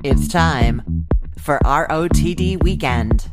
It's time for ROTD Weekend.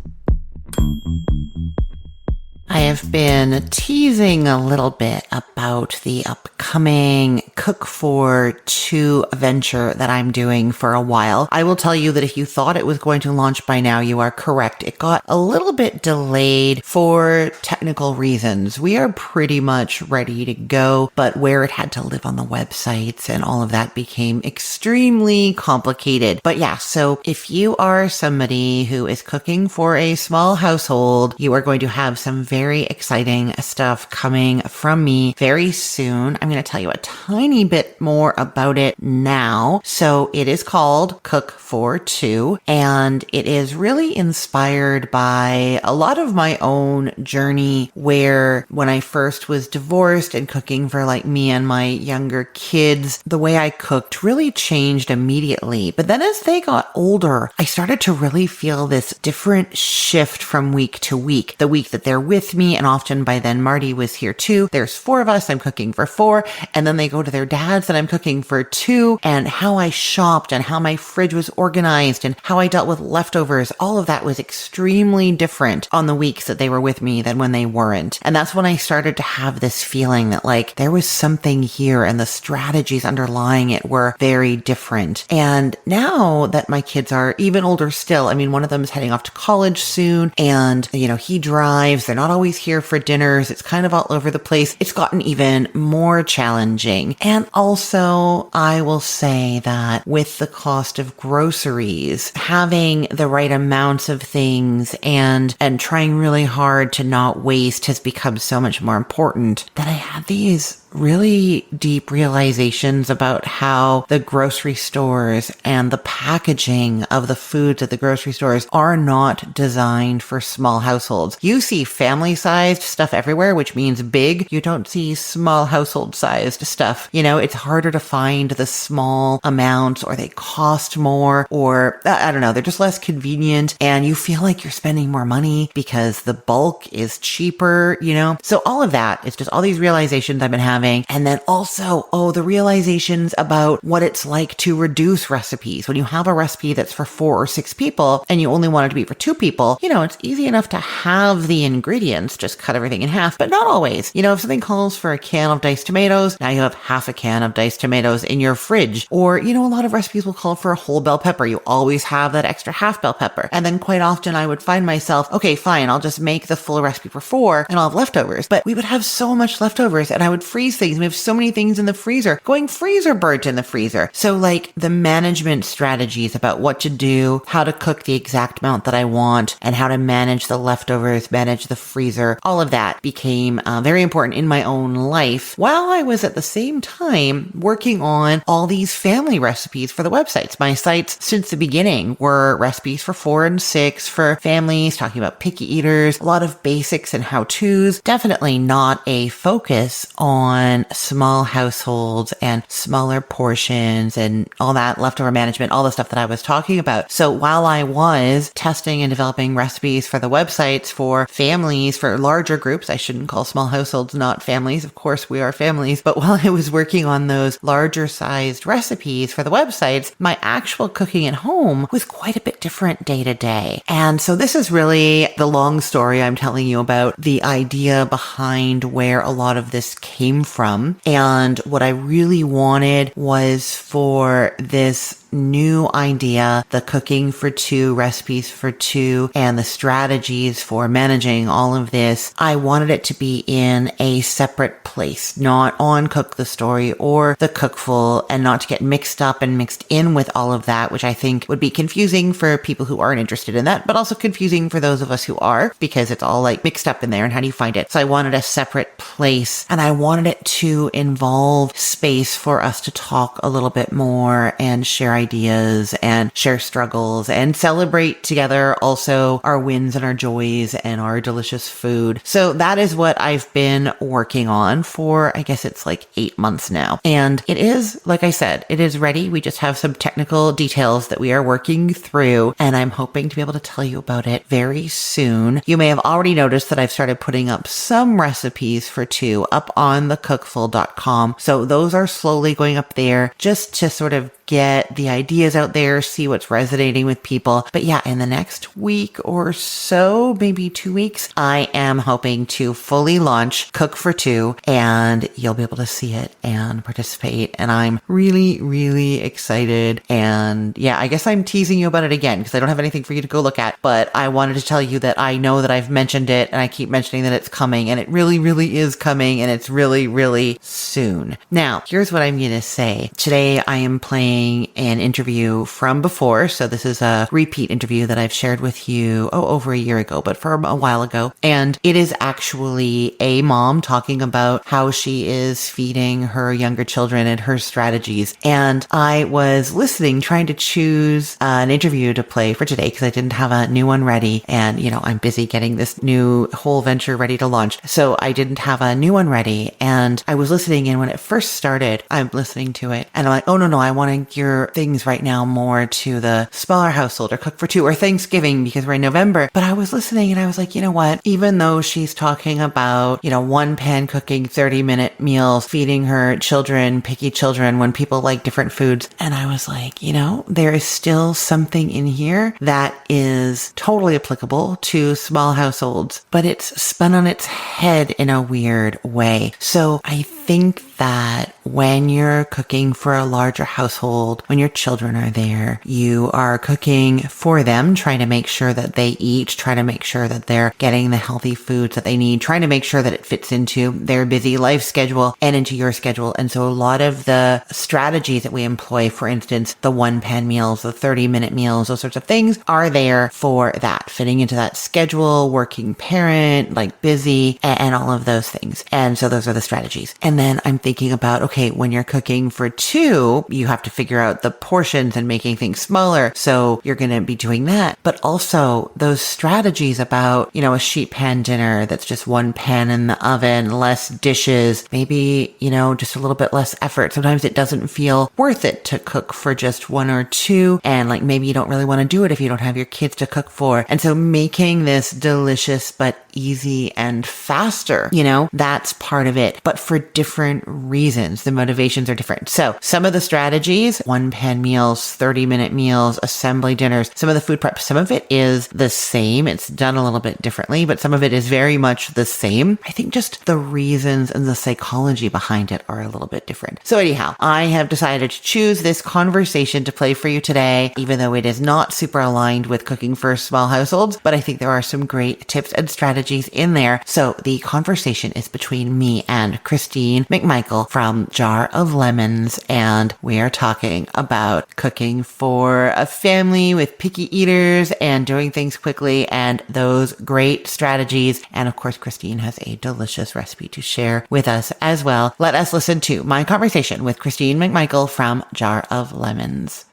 I have been teasing a little bit about the upcoming Cook for Two venture that I'm doing for a while. I will tell you that if you thought it was going to launch by now, you are correct. It got a little bit delayed for technical reasons. We are pretty much ready to go, but where it had to live on the websites and all of that became extremely complicated. But yeah, so if you are somebody who is cooking for a small household, you are going to have some very exciting stuff coming from me very soon. I'm going to tell you a tiny bit more about it now. So it is called Cook for Two, and it is really inspired by a lot of my own journey where when I first was divorced and cooking for like me and my younger kids, the way I cooked really changed immediately. But then as they got older, I started to really feel this different shift from week to week. The week that they're with me, and often by then Marty was here too. There's 4 of us, I'm cooking for 4, and then they go to their dad's and I'm cooking for 2, and how I shopped and how my fridge was organized and how I dealt with leftovers, all of that was extremely different on the weeks that they were with me than when they weren't. And that's when I started to have this feeling that like there was something here and the strategies underlying it were very different. And now that my kids are even older still, I mean, one of them is heading off to college soon, and he drives. They're not always here for dinners. It's kind of all over the place. It's gotten even more challenging. And also, I will say that with the cost of groceries, having the right amounts of things and trying really hard to not waste has become so much more important that I had these really deep realizations about how the grocery stores and the packaging of the foods at the grocery stores are not designed for small households. You see family-sized stuff everywhere, which means big. You don't see small household-sized stuff. It's harder to find the small amounts, or they cost more, or I don't know, they're just less convenient, and you feel like you're spending more money because the bulk is cheaper, So all of that, it's just all these realizations I've been having. And then also, the realizations about what it's like to reduce recipes. When you have a recipe that's for 4 or 6 people and you only want it to be for 2 people, it's easy enough to have the ingredients, just cut everything in half, but not always. If something calls for a can of diced tomatoes, now you have half a can of diced tomatoes in your fridge. Or, a lot of recipes will call for a whole bell pepper. You always have that extra half bell pepper. And then quite often I would find myself, okay, fine, I'll just make the full recipe for 4 and I'll have leftovers. But we would have so much leftovers and I would freeze things. We have so many things in the freezer going freezer burnt in the freezer. So like the management strategies about what to do, how to cook the exact amount that I want, and how to manage the leftovers, manage the freezer, all of that became very important in my own life while I was at the same time working on all these family recipes for the websites. My sites since the beginning were recipes for 4 and 6 for families, talking about picky eaters, a lot of basics and how-tos, definitely not a focus on small households and smaller portions and all that leftover management, all the stuff that I was talking about. So while I was testing and developing recipes for the websites for families, for larger groups, I shouldn't call small households not families. Of course, we are families. But while I was working on those larger sized recipes for the websites, my actual cooking at home was quite a bit different day to day. And so this is really the long story I'm telling you about the idea behind where a lot of this came from. And what I really wanted was for this new idea, the cooking for 2, recipes for 2, and the strategies for managing all of this, I wanted it to be in a separate place, not on Cook the Story or the Cookful, and not to get mixed up and mixed in with all of that, which I think would be confusing for people who aren't interested in that, but also confusing for those of us who are, because it's all like mixed up in there, and how do you find it? So I wanted a separate place, and I wanted it to involve space for us to talk a little bit more and share ideas and share struggles and celebrate together also our wins and our joys and our delicious food. So that is what I've been working on for, I guess it's like 8 months now. And it is, like I said, it is ready. We just have some technical details that we are working through, and I'm hoping to be able to tell you about it very soon. You may have already noticed that I've started putting up some recipes for 2 up on thecookful.com. So those are slowly going up there just to sort of get the ideas out there, see what's resonating with people. But yeah, in the next week or so, maybe 2 weeks, I am hoping to fully launch Cook for Two, and you'll be able to see it and participate. And I'm really, really excited. And yeah, I guess I'm teasing you about it again because I don't have anything for you to go look at, but I wanted to tell you that I know that I've mentioned it and I keep mentioning that it's coming, and it really, really is coming, and it's really, really soon. Now, here's what I'm going to say. Today, I am playing an interview from before. So this is a repeat interview that I've shared with you, over a year ago, but from a while ago. And it is actually a mom talking about how she is feeding her younger children and her strategies. And I was listening, trying to choose an interview to play for today because I didn't have a new one ready. And, I'm busy getting this new whole venture ready to launch. So I didn't have a new one ready. And I was listening, and when it first started, I'm listening to it and I'm like, oh, no, I want to gear things right now more to the smaller household or Cook for Two or Thanksgiving because we're in November. But I was listening and I was like, you know what? Even though she's talking about, one pan cooking 30-minute meals, feeding her children, picky children, when people like different foods. And I was like, there is still something in here that is totally applicable to small households, but it's spun on its head in a weird way. So I think that when you're cooking for a larger household, when your children are there, you are cooking for them, trying to make sure that they eat, trying to make sure that they're getting the healthy foods that they need, trying to make sure that it fits into their busy life schedule and into your schedule. And so a lot of the strategies that we employ, for instance, the one pan meals, the 30-minute meals, those sorts of things are there for that, fitting into that schedule, working parent, like busy, and all of those things. And so those are the strategies. And then I'm thinking about, okay, when you're cooking for two, you have to figure out the portions and making things smaller. So you're going to be doing that. But also those strategies about, a sheet pan dinner that's just one pan in the oven, less dishes, maybe, just a little bit less effort. Sometimes it doesn't feel worth it to cook for just one or two. And like maybe you don't really want to do it if you don't have your kids to cook for. And so making this delicious but easy and faster, that's part of it. But for different reasons, the motivations are different. So some of the strategies, one pan meals, 30-minute meals, assembly dinners, some of the food prep, some of it is the same. It's done a little bit differently, but some of it is very much the same. I think just the reasons and the psychology behind it are a little bit different. So anyhow, I have decided to choose this conversation to play for you today, even though it is not super aligned with cooking for small households, but I think there are some great tips and strategies in there. So the conversation is between me and Christine McMichael from Jar of Lemons, and we are talking about cooking for a family with picky eaters and doing things quickly and those great strategies. And of course, Christine has a delicious recipe to share with us as well. Let us listen to my conversation with Christine McMichael from Jar of Lemons.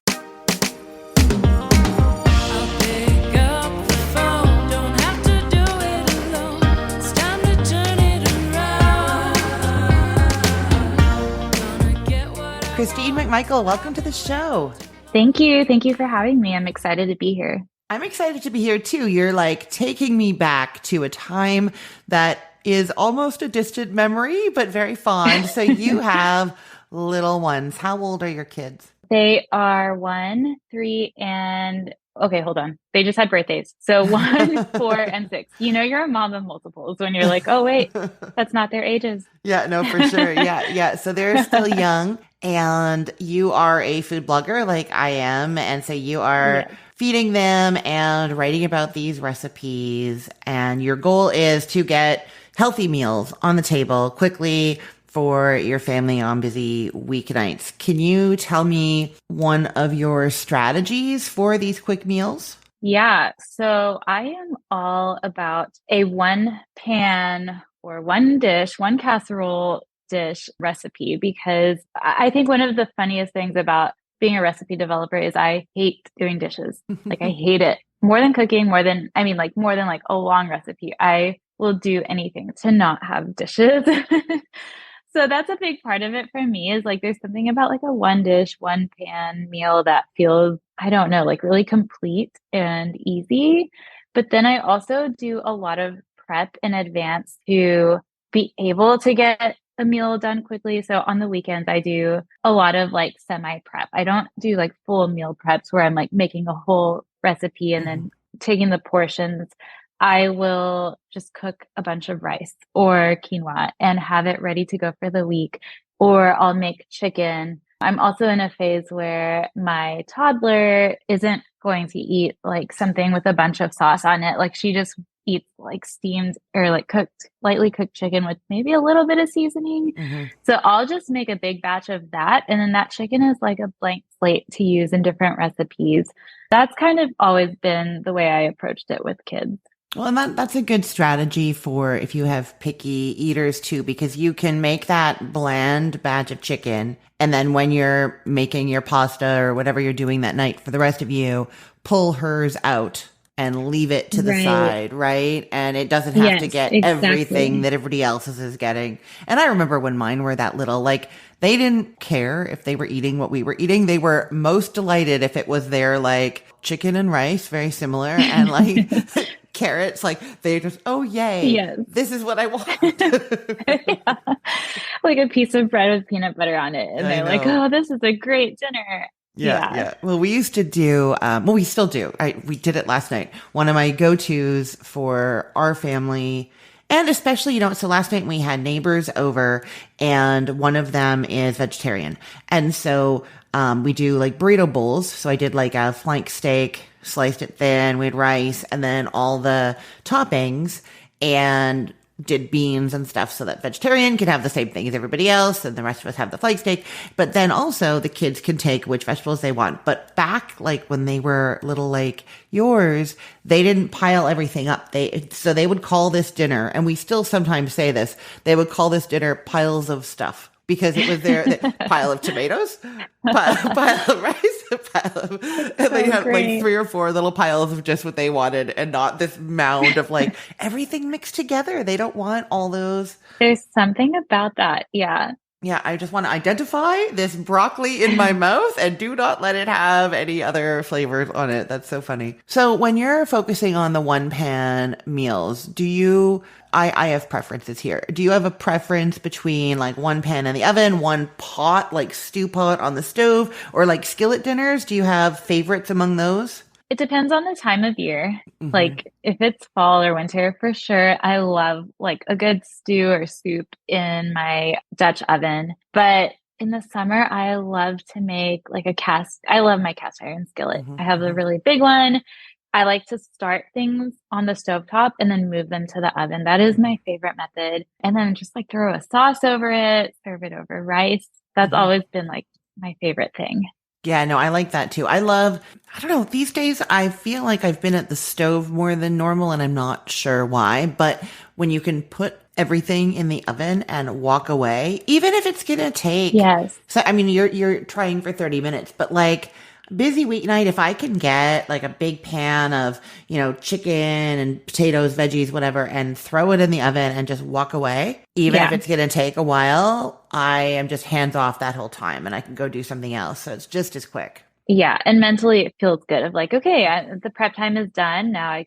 Christine McMichael, welcome to the show. Thank you. Thank you for having me. I'm excited to be here. I'm excited to be here too. You're like taking me back to a time that is almost a distant memory, but very fond. So you have little ones. How old are your kids? They are 1, 3, and okay, hold on. They just had birthdays. So 1, 4, and 6. You're a mom of multiples when you're like, oh, wait, that's not their ages. Yeah, no, for sure. Yeah. So they're still young, and you are a food blogger like I am. And so you are feeding them and writing about these recipes. And your goal is to get healthy meals on the table quickly for your family on busy weeknights. Can you tell me one of your strategies for these quick meals? Yeah. So I am all about a one pan or one dish, one casserole dish recipe, because I think one of the funniest things about being a recipe developer is I hate doing dishes. Like I hate it more than cooking, more than like a long recipe. I will do anything to not have dishes. So that's a big part of it for me, is like there's something about like a one dish, one pan meal that feels, I don't know, like really complete and easy. But then I also do a lot of prep in advance to be able to get a meal done quickly. So on the weekends, I do a lot of like semi prep. I don't do like full meal preps where I'm like making a whole recipe and Mhm. then taking the portions. I will just cook a bunch of rice or quinoa and have it ready to go for the week. Or I'll make chicken. I'm also in a phase where my toddler isn't going to eat like something with a bunch of sauce on it. Like she just eats like steamed or like cooked, lightly cooked chicken with maybe a little bit of seasoning. Mhm. So I'll just make a big batch of that. And then that chicken is like a blank slate to use in different recipes. That's kind of always been the way I approached it with kids. Well, and that's a good strategy for if you have picky eaters too, because you can make that bland batch of chicken. And then when you're making your pasta or whatever you're doing that night for the rest of you, pull hers out and leave it to the Right. side, right? And it doesn't have to Yes, get everything exactly. that everybody else is getting. And I remember when mine were that little, like they didn't care if they were eating what we were eating. They were most delighted if it was their like chicken and rice, very similar, and like carrots. Like they just, oh, yay, Yes. this is what I want. Yeah. Like a piece of bread with peanut butter on it. And I they're like, know. oh, this is a great dinner. Yeah, Yeah. yeah. Well, we used to do, well, we still do. We did it last night. One of my go-tos for our family, and especially, so last night we had neighbors over and one of them is vegetarian. And so, we do like burrito bowls. So I did like a flank steak, sliced it thin, we had rice and then all the toppings and did beans and stuff so that vegetarian can have the same thing as everybody else and the rest of us have the flank steak. But then also the kids can take which vegetables they want. But back like when they were little like yours, they didn't pile everything up. So they would call this dinner, and we still sometimes say this, they would call this dinner piles of stuff because it was their pile of tomatoes, pile of rice, and they So had like great. 3 or 4 little piles of just what they wanted and not this mound of like everything mixed together. They don't want all those. There's something about that. Yeah. Yeah, I just want to identify this broccoli in my mouth and do not let it have any other flavors on it. That's so funny. So when you're focusing on the one pan meals, I have preferences here. Do you have a preference between like one pan in the oven, one pot, like stew pot on the stove, or like skillet dinners? Do you have favorites among those? It depends on the time of year. Hmm. Like if it's fall or winter, for sure, I love like a good stew or soup in my Dutch oven. But in the summer, I love to make like I love my cast iron skillet. Hmm. I have a Hmm. really big one. I like to start things on the stovetop and then move them to the oven. That is my favorite method. And then just like throw a sauce over it, serve it over rice. That's Hmm. always been like my favorite thing. Yeah, no, I like that too. I don't know, these days I feel like I've been at the stove more than normal and I'm not sure why, but when you can put everything in the oven and walk away, even if it's gonna take, Yes. so I mean, you're trying for 30 minutes, but like busy weeknight, if I can get like a big pan of, chicken and potatoes, veggies, whatever, and throw it in the oven and just walk away, even if Yeah. it's going to take a while, I am just hands off that whole time and I can go do something else. So it's just as quick. Yeah, and mentally it feels good of like, okay, the prep time is done. Now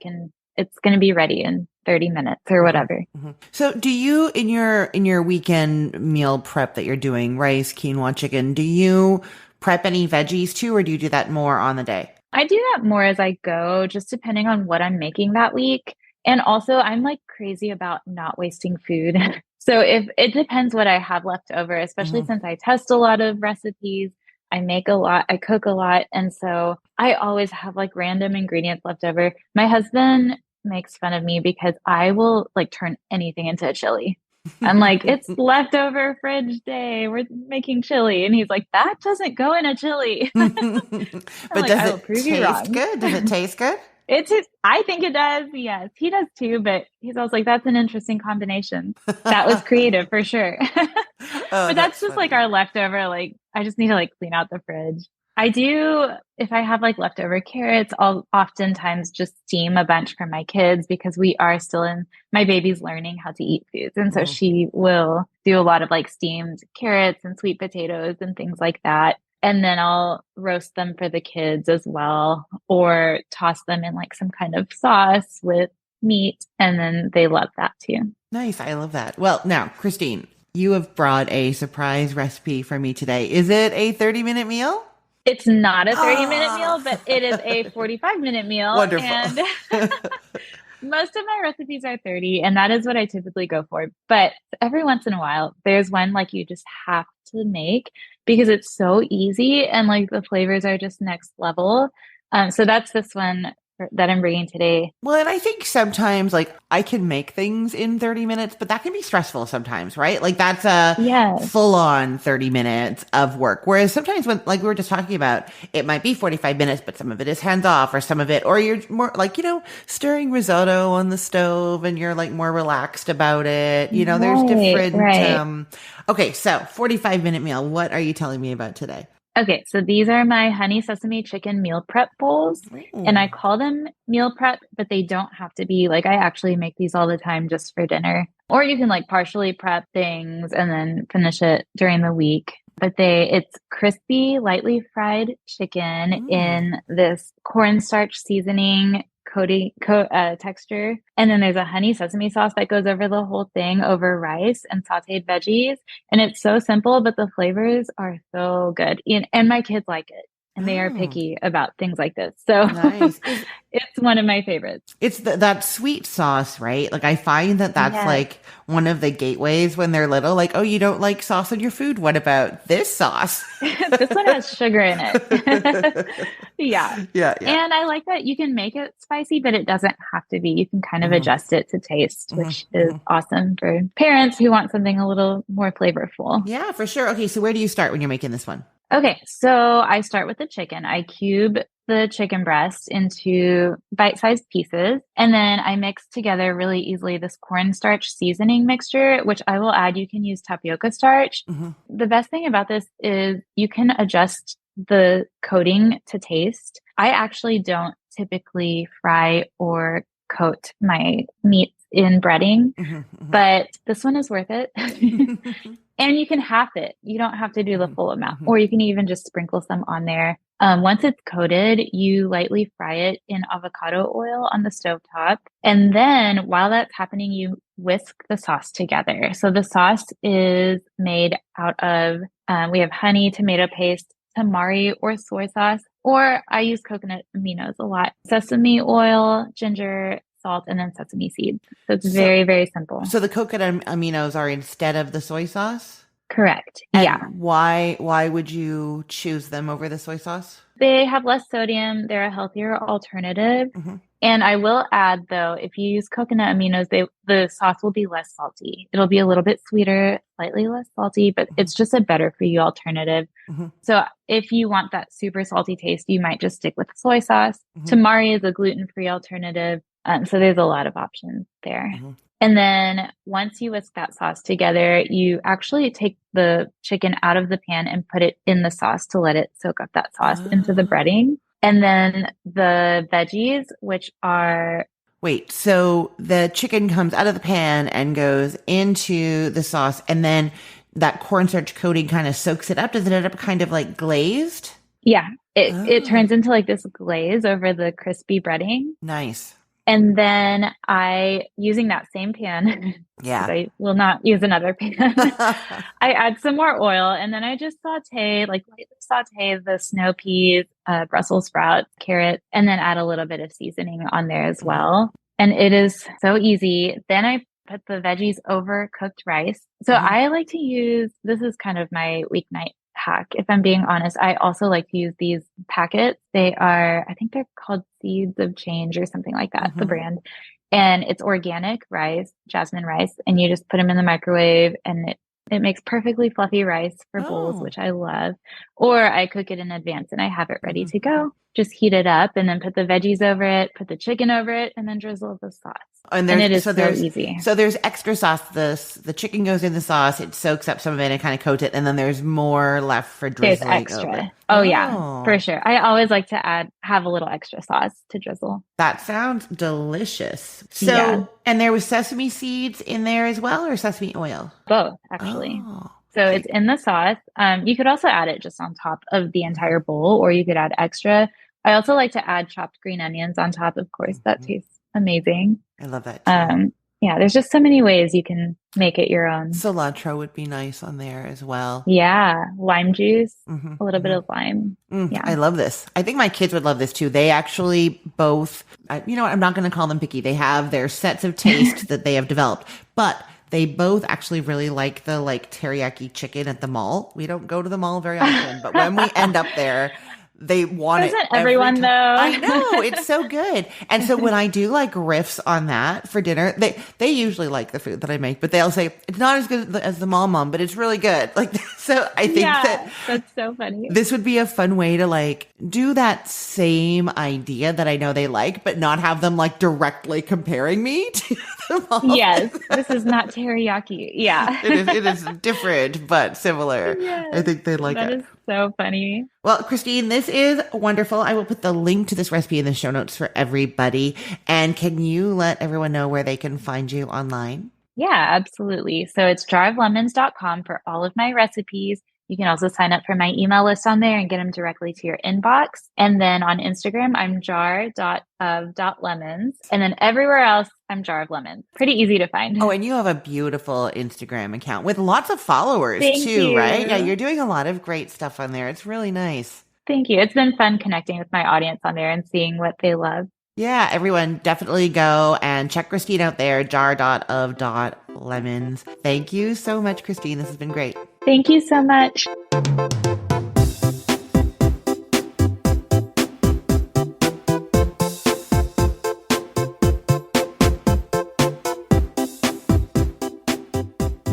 it's going to be ready in 30 minutes or Hmm. whatever. Hmm. So do you in your weekend meal prep that you're doing, rice, quinoa, chicken, do you prep any veggies too, or do you do that more on the day? I do that more as I go, just depending on what I'm making that week. And also, I'm like crazy about not wasting food. So if it depends what I have left over, especially Hmm. since I test a lot of recipes, I make a lot, I cook a lot. And so I always have like random ingredients left over. My husband makes fun of me because I will like turn anything into a chili. I'm like, it's leftover fridge day. We're making chili. And he's like, that doesn't go in a chili. I'm But like, does I will it prove you taste wrong. good? Does it taste good? It's his, I think it does. Yes, he does too. But he's always like, that's an interesting combination. That was creative for sure. Oh, But that's that's just like funny. our leftover. Like, I just need to like clean out the fridge. I do, if I have like leftover carrots, I'll oftentimes just steam a bunch for my kids because we are still my baby's learning how to eat foods. And so Mhm. she will do a lot of like steamed carrots and sweet potatoes and things like that. And then I'll roast them for the kids as well, or toss them in like some kind of sauce with meat. And then they love that too. Nice. I love that. Well, now, Christine, You have brought a surprise recipe for me today. Is it a 30-minute meal? It's not a 30-minute Ah, meal, but it is a 45-minute meal. wonderful. And most of my recipes are 30, and that is what I typically go for. But every once in a while, there's one like you just have to make because it's so easy and like the flavors are just next level. So that's this one that I'm bringing today. Well, and I think sometimes like I can make things in 30 minutes, but that can be stressful sometimes, right? Like that's a Yes, full on 30 minutes of work. Whereas sometimes when, like we were just talking about, it might be 45 minutes, but some of it is hands off or some of it, or you're more like, stirring risotto on the stove and you're like more relaxed about it. There's right, different, right. okay. So 45-minute meal. What are you telling me about today? Okay, so these are my honey sesame chicken meal prep bowls. And I Ooh. call them meal prep, but they don't have to be like I actually make these all the time just for dinner. Or you can like partially prep things and then finish it during the week. But it's crispy, lightly fried chicken Mm. in this cornstarch seasoning texture. And then there's a honey sesame sauce that goes over the whole thing over rice and sauteed veggies. And it's so simple, but the flavors are so good. And my kids like it. And they are Oh, picky about things like this. So nice. Is it's one of my favorites. It's that sweet sauce, right? Like I find that that's Yes. like one of the gateways when they're little. Like, oh, you don't like sauce in your food. What about this sauce? This one has sugar in it. Yeah. Yeah, yeah. And I like that you can make it spicy, but it doesn't have to be. You can kind of Hmm. adjust it to taste, Hmm. which is Hmm. awesome for parents who want something a little more flavorful. Yeah, for sure. Okay, so where do you start when you're making this one? Okay, so I start with the chicken. I cube the chicken breast into bite-sized pieces, and then I mix together really easily this cornstarch seasoning mixture, which I will add. You can use tapioca starch. Hmm. The best thing about this is you can adjust the coating to taste. I actually don't typically fry or coat my meats in breading, Hmm. but this one is worth it. Hmm. And you can half it. You don't have to do the full amount, Hmm. or you can even just sprinkle some on there. Once it's coated, you lightly fry it in avocado oil on the stove top. And then while that's happening, you whisk the sauce together. So the sauce is made out of, we have honey, tomato paste, tamari or soy sauce, or I use coconut aminos a lot, sesame oil, ginger, salt, and then sesame seeds. So it's So, very, very simple. so the coconut aminos are instead of the soy sauce? Correct. And Yeah. why would you choose them over the soy sauce? They have less sodium. They're a healthier alternative. Hmm. And I will add though, if you use coconut aminos, the sauce will be less salty. It'll be a little bit sweeter, slightly less salty, but Hmm. it's just a better for you alternative. Hmm. So if you want that super salty taste, you might just stick with soy sauce. Hmm. Tamari is a gluten-free alternative. So there's a lot of options there. Hmm. And then once you whisk that sauce together, you actually take the chicken out of the pan and put it in the sauce to let it soak up that sauce into the Oh. breading. And then the veggies, which are, Wait, so the chicken comes out of the pan and goes into the sauce, and then that cornstarch coating kind of soaks it up. Does it end up kind of like glazed? yeah, it Oh, turns into like this glaze over the crispy breading. nice. And then using that same pan, because Yeah. I will not use another pan, I add some more oil and then I just lightly saute the snow peas, Brussels sprouts, carrot, and then add a little bit of seasoning on there as Mhm. well. And it is so easy. Then I put the veggies over cooked rice. So Mhm. I like to use, this is kind of my weeknight hack. If I'm being honest, I also like to use these packets. I think they're called Seeds of Change or something like that, the Mhm. brand. And it's organic rice, jasmine rice, and you just put them in the microwave and it makes perfectly fluffy rice for bowls, Oh. which I love. Or I cook it in advance and I have it ready Mhm. to Mhm. go. Just heat it up and then put the veggies over it, put the chicken over it, and then drizzle the sauce. And And there's it is so so there's easy. so there's extra sauce. The chicken goes in the sauce. It soaks up some of it and kind of coats it, and then there's more left for There's drizzling over. extra. Oh yeah, for Oh, sure. I always like to have a little extra sauce to drizzle. that sounds delicious. Yeah, So, and there was sesame seeds in there as well, or sesame oil? both actually. Oh, So okay. it's in the sauce. You could also add it just on top of the Mhm. entire bowl, or you could add extra. I also like to add chopped green onions on top, of course. That Mhm. tastes amazing. I love that too. Um, Yeah, there's just so many ways you can make it your own. Cilantro would be nice on there as well. Yeah, lime juice, Hmm a little bit hmm of lime. Yeah. I love this. I think my kids would love this too. They actually both, you know what? I'm not going to call them picky. They have their sets of taste that they have developed, but they both actually really like the like teriyaki chicken at the mall. We don't go to the mall very often, but when we end up there, they want it Doesn't every everyone time. I though? know, it's so good. And so when I do like riffs on that for dinner, they usually like the food that I make, but they'll say it's not as good as the mom, but it's really good. Like so I think that Yeah, that's so funny. this would be a fun way to like do that same idea that I know they like, but not have them like directly comparing me to the mom. Yes, this is not teriyaki. Yeah. It is different, but similar. I Yes, think they like that it. is so funny. Well, Christine, this is wonderful. I will put the link to this recipe in the show notes for everybody. And can you let everyone know where they can find you online? Yeah, absolutely. So it's jaroflemons.com for all of my recipes. You can also sign up for my email list on there and get them directly to your inbox. And then on Instagram, I'm jar.of.lemons. And then everywhere else, I'm Jar of Lemons. Pretty easy to Oh, find. and you have a beautiful Instagram account with lots of followers Thank too, right? Yeah, you. you're doing a lot of great stuff on there. It's really nice. Thank you. It's been fun connecting with my audience on there and seeing what they love. Yeah, everyone definitely go and check Christine out there, jar.of.lemons. Thank you so much, Christine. This has been great. Thank you so much.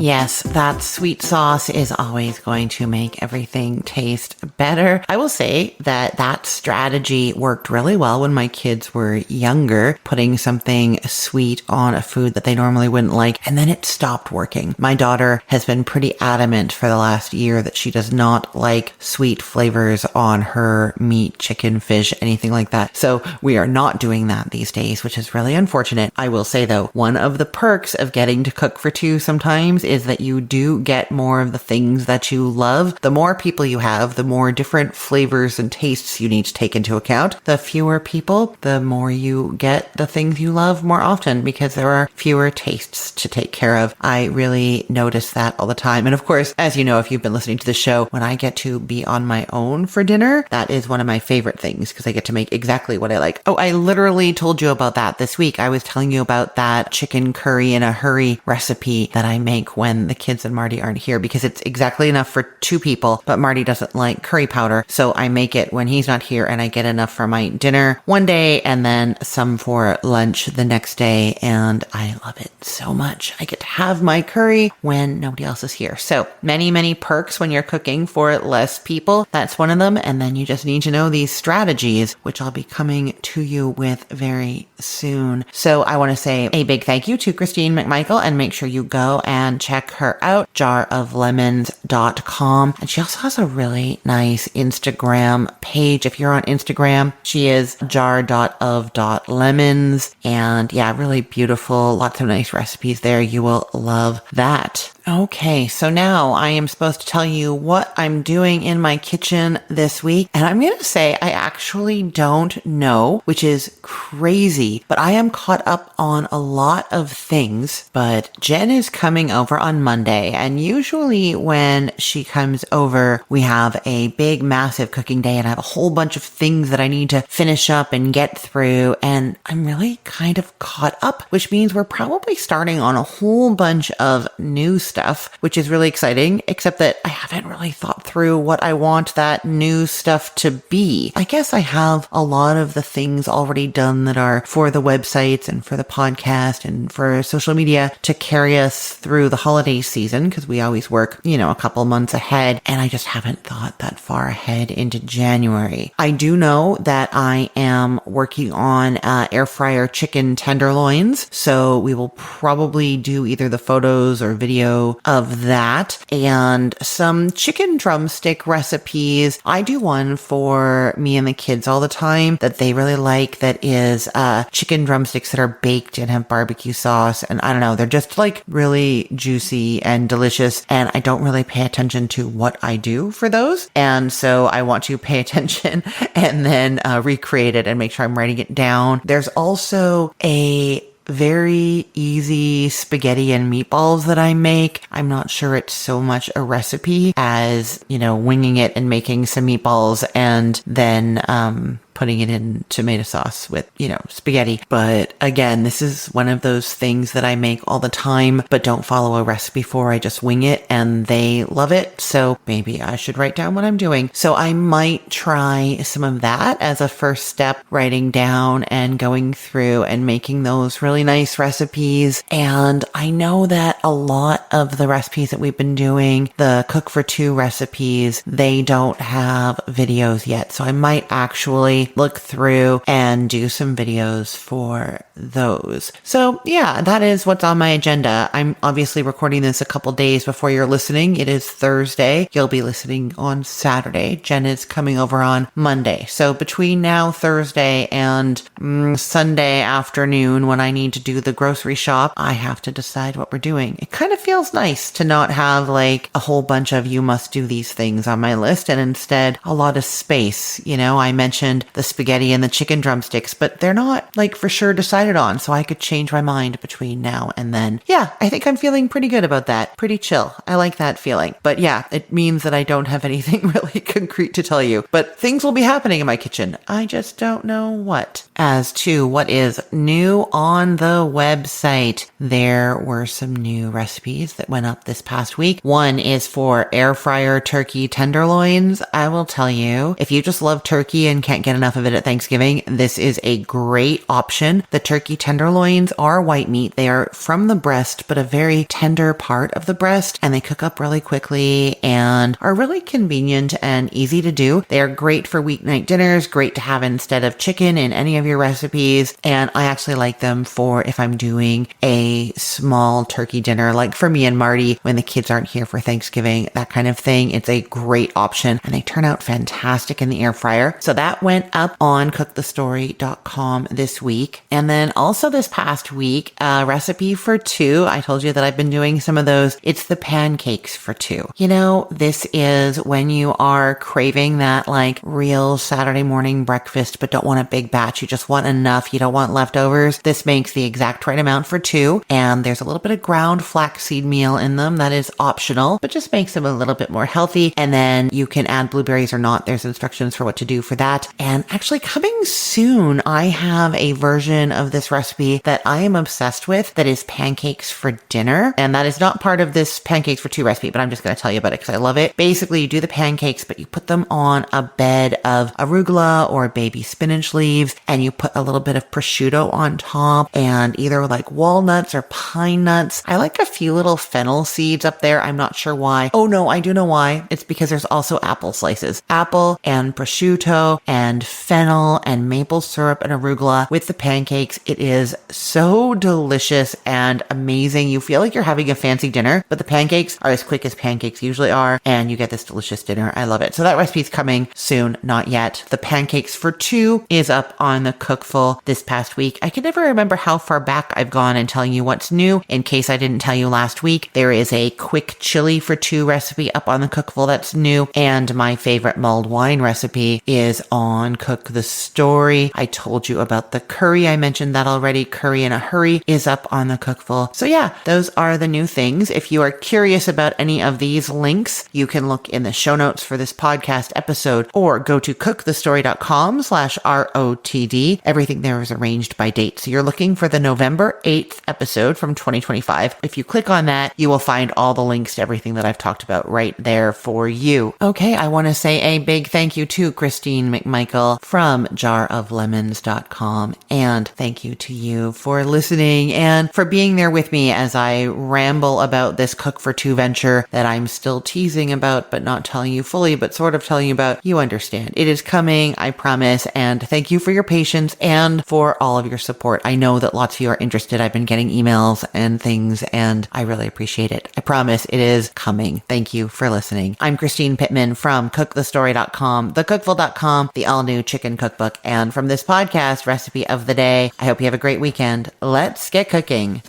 Yes, that sweet sauce is always going to make everything taste better. I will say that that strategy worked really well when my kids were younger, putting something sweet on a food that they normally wouldn't like, and then it stopped working. My daughter has been pretty adamant for the last year that she does not like sweet flavors on her meat, chicken, fish, anything like that. So we are not doing that these days, which is really unfortunate. I will say though, one of the perks of getting to cook for two sometimes is that you do get more of the things that you love. The more people you have, the more different flavors and tastes you need to take into account. The fewer people, the more you get the things you love more often because there are fewer tastes to take care of. I really notice that all the time. And of course, as you know, if you've been listening to the show, when I get to be on my own for dinner, that is one of my favorite things because I get to make exactly what I like. Oh, I literally told you about that this week. I was telling you about that chicken curry in a hurry recipe that I make when the kids and Marty aren't here because it's exactly enough for two people, but Marty doesn't like curry powder. So I make it when he's not here and I get enough for my dinner one day and then some for lunch the next day. And I love it so much. I get to have my curry when nobody else is here. So many, many perks when you're cooking for less people. That's one of them. And then you just need to know these strategies, which I'll be coming to you with very soon. So I want to say a big thank you to Christine McMichael and make sure you go and check her out, jaroflemons.com. And she also has a really nice Instagram page. If you're on Instagram, she is jar.of.lemons. And yeah, really beautiful. Lots of nice recipes there. You will love that. Okay, so now I am supposed to tell you what I'm doing in my kitchen this week. And I'm going to say I actually don't know, which is crazy, but I am caught up on a lot of things. But Jen is coming over on Monday. And usually when she comes over, we have a big, massive cooking day and I have a whole bunch of things that I need to finish up and get through. And I'm really kind of caught up, which means we're probably starting on a whole bunch of new stuff, which is really exciting, except that I haven't really thought through what I want that new stuff to be. I guess I have a lot of the things already done that are for the websites and for the podcast and for social media to carry us through the holiday season, because we always work, a couple months ahead, and I just haven't thought that far ahead into January. I do know that I am working on air fryer chicken tenderloins, so we will probably do either the photos or video of that and some chicken drumstick recipes. I do one for me and the kids all the time that they really like that is chicken drumsticks that are baked and have barbecue sauce, and I don't know, they're just like really juicy and delicious, and I don't really pay attention to what I do for those, and so I want to pay attention and then recreate it and make sure I'm writing it down. There's also a very easy spaghetti and meatballs that I make. I'm not sure it's so much a recipe as, winging it and making some meatballs and then, putting it in tomato sauce with, spaghetti. But again, this is one of those things that I make all the time, but don't follow a recipe for. I just wing it and they love it. So maybe I should write down what I'm doing. So I might try some of that as a first step, writing down and going through and making those really nice recipes. And I know that a lot of the recipes that we've been doing, the cook for two recipes, they don't have videos yet. So I might actually look through and do some videos for those. So yeah, that is what's on my agenda. I'm obviously recording this a couple days before you're listening. It is Thursday. You'll be listening on Saturday. Jen is coming over on Monday. So between now, Thursday, and Sunday afternoon, when I need to do the grocery shop, I have to decide what we're doing. It kind of feels nice to not have like a whole bunch of you must do these things on my list, and instead a lot of space. I mentioned the spaghetti and the chicken drumsticks, but they're not like for sure decided on, so I could change my mind between now and then. Yeah, I think I'm feeling pretty good about that. Pretty chill. I like that feeling. But yeah, it means that I don't have anything really concrete to tell you. But things will be happening in my kitchen. I just don't know what. As to what is new on the website, there were some new recipes that went up this past week. One is for air fryer turkey tenderloins. I will tell you, if you just love turkey and can't get enough of it at Thanksgiving, this is a great option. The turkey tenderloins are white meat. They are from the breast, but a very tender part of the breast, and they cook up really quickly and are really convenient and easy to do. They are great for weeknight dinners, great to have instead of chicken in any of your recipes, and I actually like them for if I'm doing a small turkey dinner, like for me and Marty when the kids aren't here for Thanksgiving, that kind of thing. It's a great option, and they turn out fantastic in the air fryer. So that went up on cookthestory.com this week. And then also this past week, a recipe for two. I told you that I've been doing some of those. It's the pancakes for two. This is when you are craving that like real Saturday morning breakfast, but don't want a big batch. You just want enough. You don't want leftovers. This makes the exact right amount for two. And there's a little bit of ground flaxseed meal in them. That is optional, but just makes them a little bit more healthy. And then you can add blueberries or not. There's instructions for what to do for that. And actually coming soon, I have a version of this recipe that I am obsessed with that is pancakes for dinner. And that is not part of this pancakes for two recipe, but I'm just going to tell you about it because I love it. Basically, you do the pancakes, but you put them on a bed of arugula or baby spinach leaves, and you put a little bit of prosciutto on top and either like walnuts or pine nuts. I like a few little fennel seeds up there. I'm not sure why. Oh no, I do know why. It's because there's also apple slices. Apple and prosciutto and fennel and maple syrup and arugula with the pancakes. It is so delicious and amazing. You feel like you're having a fancy dinner, but the pancakes are as quick as pancakes usually are, and you get this delicious dinner. I love it. So that recipe is coming soon, not yet. The pancakes for two is up on the Cookful this past week. I can never remember how far back I've gone in telling you what's new. In case I didn't tell you last week, there is a quick chili for two recipe up on the Cookful that's new, and my favorite mulled wine recipe is on Cook the Story. I told you about the curry. I mentioned that already. Curry in a Hurry is up on the Cookful. So yeah, those are the new things. If you are curious about any of these links, you can look in the show notes for this podcast episode or go to cookthestory.com/ROTD. Everything there is arranged by date. So you're looking for the November 8th episode from 2025. If you click on that, you will find all the links to everything that I've talked about right there for you. Okay, I want to say a big thank you to Christine McMichael from jaroflemons.com. And thank you to you for listening and for being there with me as I ramble about this Cook for Two venture that I'm still teasing about, but not telling you fully, but sort of telling you about. You understand. It is coming, I promise. And thank you for your patience and for all of your support. I know that lots of you are interested. I've been getting emails and things, and I really appreciate it. I promise it is coming. Thank you for listening. I'm Christine Pittman from cookthestory.com, thecookful.com, the all-new chicken cookbook, and from this podcast, Recipe of the Day. I hope you have a great weekend. Let's get cooking.